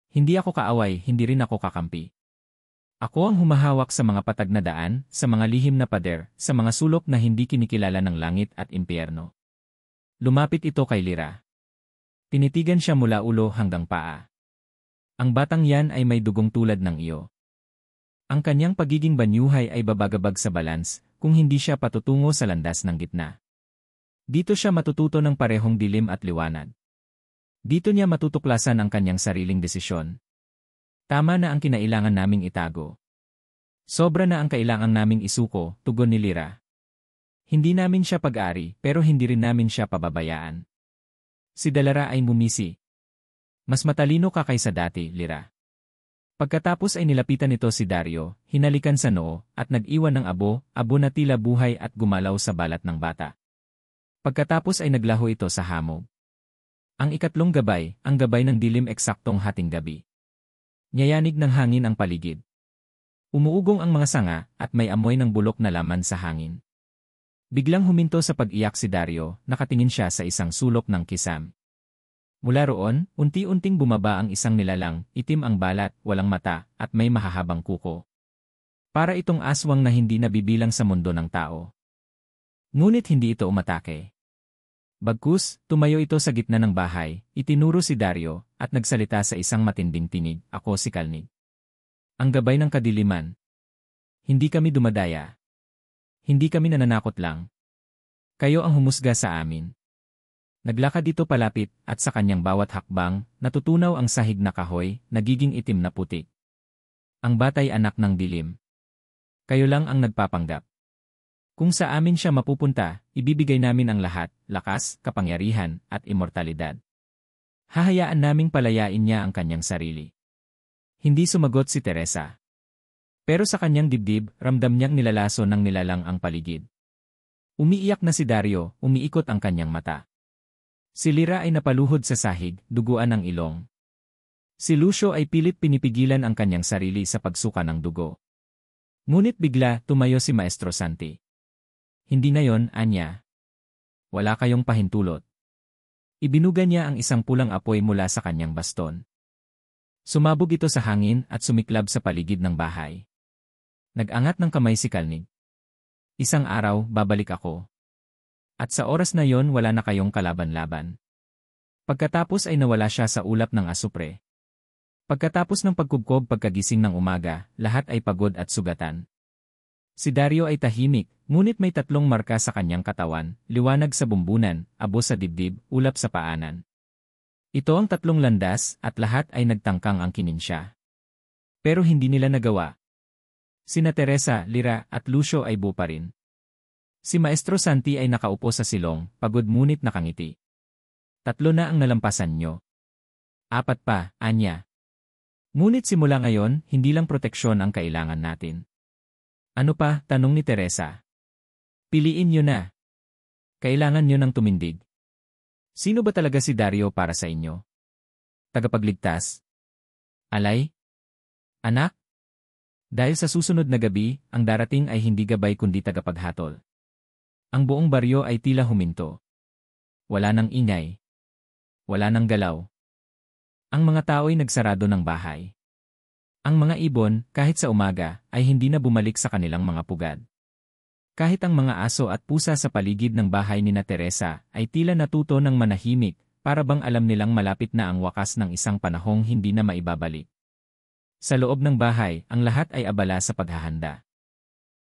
Hindi ako kaaway, hindi rin ako kakampi. Ako ang humahawak sa mga patag na daan, sa mga lihim na pader, sa mga sulok na hindi kinikilala ng langit at impyerno. Lumapit ito kay Lyra. Tinitigan siya mula ulo hanggang paa. Ang batang yan ay may dugong tulad ng iyo. Ang kanyang pagiging banyuhay ay babagabag sa balans, kung hindi siya patutungo sa landas ng gitna. Dito siya matututo ng parehong dilim at liwanag. Dito niya matutuklasan ang kanyang sariling desisyon. Tama na ang kinailangan naming itago. Sobra na ang kailangan naming isuko, tugon ni Lyra. Hindi namin siya pag-ari, pero hindi rin namin siya pababayaan. Si Dalara ay mumisi. Mas matalino ka kaysa dati, Lyra. Pagkatapos ay nilapitan nito si Dario, hinalikan sa noo, at nag-iwan ng abo na tila buhay at gumalaw sa balat ng bata. Pagkatapos ay naglaho ito sa hamog. Ang ikatlong gabay, ang gabay ng dilim eksaktong hating gabi. Nyayanig ng hangin ang paligid. Umuugong ang mga sanga, at may amoy ng bulok na laman sa hangin. Biglang huminto sa pag-iyak si Dario, nakatingin siya sa isang sulok ng kisam. Mula roon, unti-unting bumaba ang isang nilalang, itim ang balat, walang mata, at may mahahabang kuko. Para itong aswang na hindi nabibilang sa mundo ng tao. Ngunit hindi ito umatake. Bagkus, tumayo ito sa gitna ng bahay, itinuro si Dario, at nagsalita sa isang matinding tinig, ako si Kalnig. Ang gabay ng kadiliman. Hindi kami dumadaya. Hindi kami nananakot lang. Kayo ang humusga sa amin. Naglakad ito palapit, at sa kanyang bawat hakbang, natutunaw ang sahig na kahoy, nagiging itim na putik. Ang batay anak ng dilim. Kayo lang ang nagpapanggap. Kung sa amin siya mapupunta, ibibigay namin ang lahat, lakas, kapangyarihan, at immortalidad. Hahayaan naming palayain niya ang kanyang sarili. Hindi sumagot si Teresa. Pero sa kanyang dibdib, ramdam niyang nilalaso ng nilalang ang paligid. Umiiyak na si Dario, umiikot ang kanyang mata. Si Lyra ay napaluhod sa sahig, duguan ang ilong. Si Lucio ay pilit pinipigilan ang kanyang sarili sa pagsuka ng dugo. Ngunit bigla, tumayo si Maestro Santi. Hindi na yon, anya. Wala kayong pahintulot. Ibinuga niya ang isang pulang apoy mula sa kanyang baston. Sumabog ito sa hangin at sumiklab sa paligid ng bahay. Nag-angat ng kamay si Kalnig. Isang araw, babalik ako. At sa oras na yon wala na kayong kalaban-laban. Pagkatapos ay nawala siya sa ulap ng asupre. Pagkatapos ng pagkubkob pagkagising ng umaga, lahat ay pagod at sugatan. Si Dario ay tahimik, ngunit may 3 marka sa kanyang katawan, liwanag sa bumbunan, abo sa dibdib, ulap sa paanan. Ito ang 3 landas at lahat ay nagtangkang angkinin siya. Pero hindi nila nagawa. Sina Teresa, Lyra at Lucio ay buo pa rin. Si Maestro Santi ay nakaupo sa silong, pagod ngunit nakangiti. 3 na ang nalampasan nyo. 4 pa, anya. Ngunit simula ngayon, hindi lang proteksyon ang kailangan natin. Ano pa, tanong ni Teresa. Piliin nyo na. Kailangan nyo ng tumindig. Sino ba talaga si Dario para sa inyo? Tagapagligtas. Alay? Anak? Dahil sa susunod na gabi, ang darating ay hindi gabay kundi tagapaghatol. Ang buong baryo ay tila huminto. Wala nang ingay. Wala nang galaw. Ang mga tao'y nagsarado ng bahay. Ang mga ibon, kahit sa umaga, ay hindi na bumalik sa kanilang mga pugad. Kahit ang mga aso at pusa sa paligid ng bahay ni na Teresa ay tila natuto ng manahimik, para bang alam nilang malapit na ang wakas ng isang panahong hindi na maibabalik. Sa loob ng bahay, ang lahat ay abala sa paghahanda.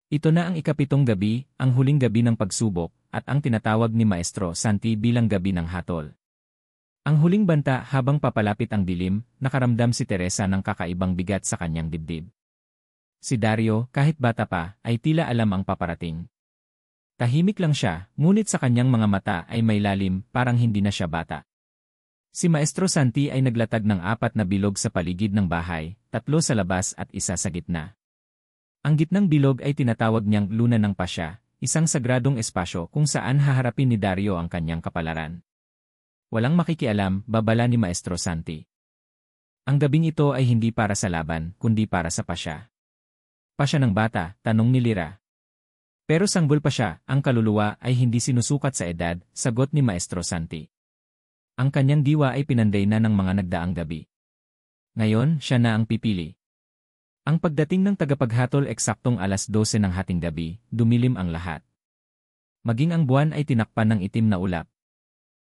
Ito na ang ikapitong gabi, ang huling gabi ng pagsubok, at ang tinatawag ni Maestro Santi bilang gabi ng hatol. Ang huling banta habang papalapit ang dilim, nakaramdam si Teresa ng kakaibang bigat sa kanyang dibdib. Si Dario, kahit bata pa, ay tila alam ang paparating. Tahimik lang siya, ngunit sa kanyang mga mata ay may lalim, parang hindi na siya bata. Si Maestro Santi ay naglatag ng 4 na bilog sa paligid ng bahay, 3 sa labas at 1 sa gitna. Ang gitnang bilog ay tinatawag niyang luna ng pasya, isang sagradong espasyo kung saan haharapin ni Dario ang kanyang kapalaran. Walang makikialam, babala ni Maestro Santi. Ang gabing ito ay hindi para sa laban, kundi para sa pasya. Pasya ng bata, tanong ni Lyra. Pero sanggol pa siya, ang kaluluwa ay hindi sinusukat sa edad, sagot ni Maestro Santi. Ang kanyang diwa ay pinanday na ng mga nagdaang gabi. Ngayon, siya na ang pipili. Ang pagdating ng tagapaghatol eksaktong 12:00 ng hating gabi, dumilim ang lahat. Maging ang buwan ay tinakpan ng itim na ulap.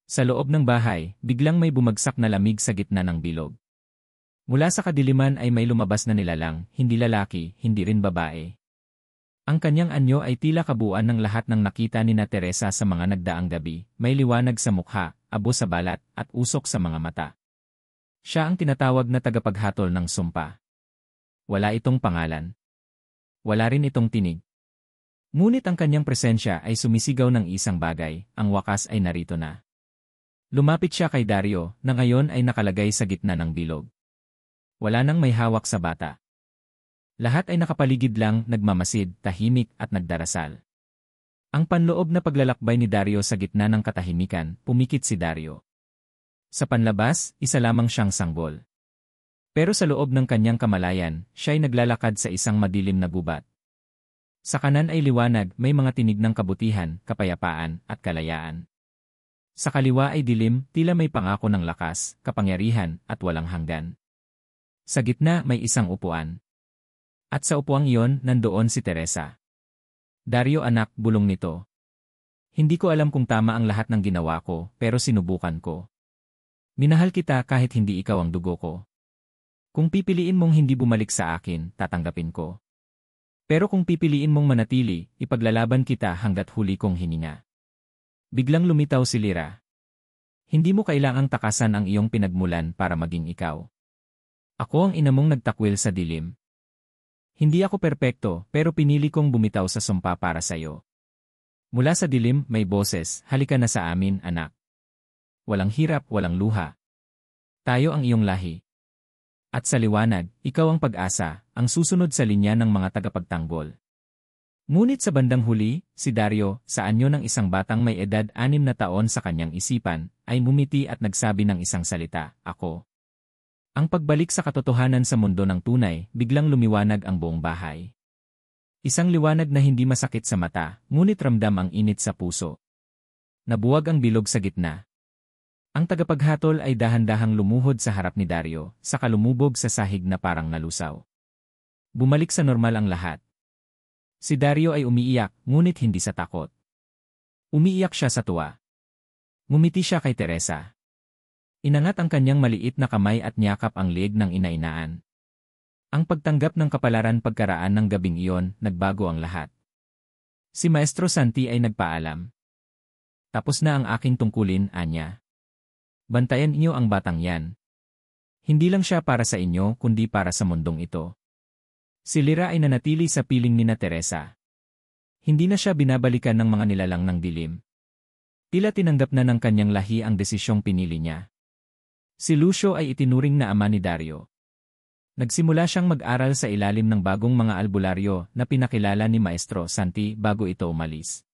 Sa loob ng bahay, biglang may bumagsak na lamig sa gitna ng bilog. Mula sa kadiliman ay may lumabas na nilalang, hindi lalaki, hindi rin babae. Ang kanyang anyo ay tila kabuuan ng lahat ng nakita ni na Teresa sa mga nagdaang gabi, may liwanag sa mukha, abo sa balat, at usok sa mga mata. Siya ang tinatawag na tagapaghatol ng sumpa. Wala itong pangalan. Wala rin itong tinig. Ngunit ang kanyang presensya ay sumisigaw ng isang bagay, ang wakas ay narito na. Lumapit siya kay Dario, na ngayon ay nakalagay sa gitna ng bilog. Wala nang may hawak sa bata. Lahat ay nakapaligid lang, nagmamasid, tahimik at nagdarasal. Ang panloob na paglalakbay ni Dario sa gitna ng katahimikan, pumikit si Dario. Sa panlabas, isa lamang siyang sanggol. Pero sa loob ng kanyang kamalayan, siya'y naglalakad sa isang madilim na gubat. Sa kanan ay liwanag, may mga tinig ng kabutihan, kapayapaan, at kalayaan. Sa kaliwa ay dilim, tila may pangako ng lakas, kapangyarihan, at walang hanggan. Sa gitna may isang upuan. At sa upuang iyon, nandoon si Teresa. Dario anak, bulong nito. Hindi ko alam kung tama ang lahat ng ginawa ko, pero sinubukan ko. Minahal kita kahit hindi ikaw ang dugo ko. Kung pipiliin mong hindi bumalik sa akin, tatanggapin ko. Pero kung pipiliin mong manatili, ipaglalaban kita hanggat huli kong hininga. Biglang lumitaw si Lyra. Hindi mo kailangang takasan ang iyong pinagmulan para maging ikaw. Ako ang ina mong nagtakwil sa dilim. Hindi ako perpekto, pero pinili kong bumitaw sa sumpa para sa'yo. Mula sa dilim, may boses, halika na sa amin, anak. Walang hirap, walang luha. Tayo ang iyong lahi. At sa liwanag, ikaw ang pag-asa, ang susunod sa linya ng mga tagapagtanggol. Ngunit sa bandang huli, si Dario, sa anyo ng isang batang may edad 6 na taon sa kanyang isipan, ay ngumiti at nagsabi ng isang salita, ako. Ang pagbalik sa katotohanan sa mundo ng tunay, biglang lumiwanag ang buong bahay. Isang liwanag na hindi masakit sa mata, ngunit ramdam ang init sa puso. Nabuwag ang bilog sa gitna. Ang tagapaghatol ay dahan-dahang lumuhod sa harap ni Dario, saka lumubog sa sahig na parang nalusaw. Bumalik sa normal ang lahat. Si Dario ay umiiyak, ngunit hindi sa takot. Umiiyak siya sa tuwa. Ngumiti siya kay Teresa. Inangat ang kanyang maliit na kamay at niyakap ang leeg ng ina-inaan. Ang pagtanggap ng kapalaran pagkaraan ng gabing iyon, nagbago ang lahat. Si Maestro Santi ay nagpaalam. Tapos na ang aking tungkulin, anya. Bantayan niyo ang batang yan. Hindi lang siya para sa inyo, kundi para sa mundong ito. Si Lyra ay nanatili sa piling ni na Teresa. Hindi na siya binabalikan ng mga nilalang ng dilim. Tila tinanggap na ng kanyang lahi ang desisyong pinili niya. Si Lucio ay itinuring na ama ni Dario. Nagsimula siyang mag-aral sa ilalim ng bagong mga albularyo na pinakilala ni Maestro Santi bago ito umalis.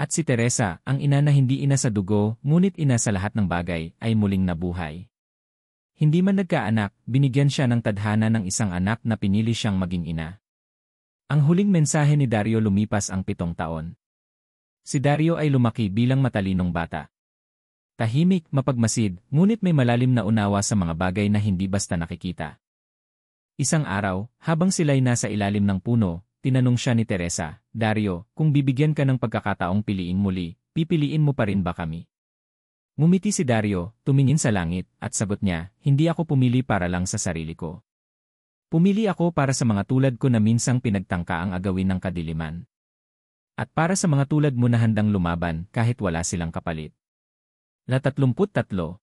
At si Teresa, ang ina na hindi ina sa dugo, ngunit ina sa lahat ng bagay, ay muling nabuhay. Hindi man nagkaanak, binigyan siya ng tadhana ng isang anak na pinili siyang maging ina. Ang huling mensahe ni Dario lumipas ang 7 taon. Si Dario ay lumaki bilang matalinong bata. Tahimik, mapagmasid, ngunit may malalim na unawa sa mga bagay na hindi basta nakikita. Isang araw, habang sila'y nasa ilalim ng puno, tinanong siya ni Teresa, "Dario, kung bibigyan ka ng pagkakataong piliin muli, pipiliin mo pa rin ba kami?" Ngumiti si Dario, tumingin sa langit, at sagot niya, "Hindi ako pumili para lang sa sarili ko. Pumili ako para sa mga tulad ko na minsang pinagtangka ang agawin ng kadiliman. At para sa mga tulad mo na handang lumaban kahit wala silang kapalit." La 33